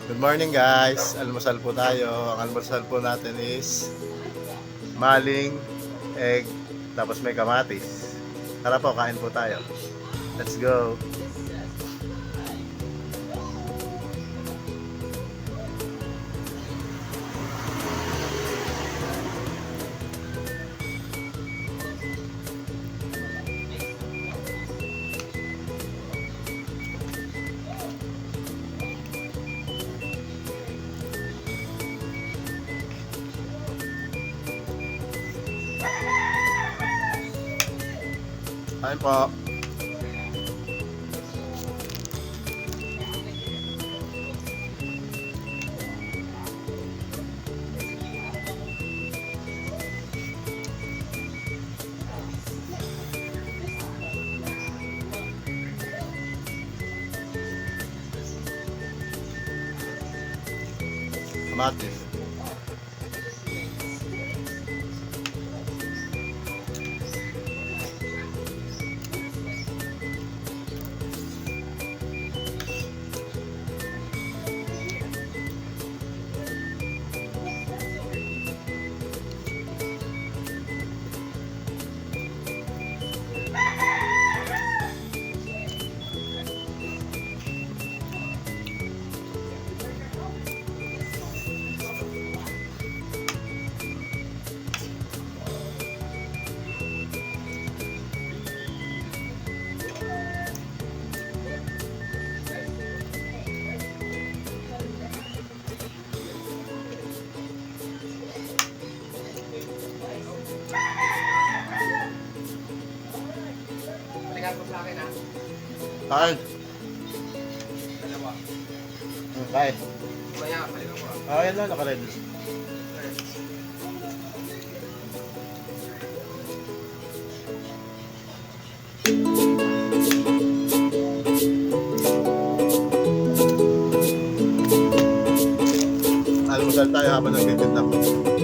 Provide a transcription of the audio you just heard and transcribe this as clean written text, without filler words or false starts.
Good morning guys, almusal po tayo. Ang almusal po natin is maling, egg, tapos may kamatis. Tara po, kain po tayo. Let's go. Kain po. Kamatis. Balikan mo sa akin ha. Kain. Dalawa. Kain. Maya, balikan mo ha. Ayan lang, nakaready. Almusal tayo habang nagtitinda po.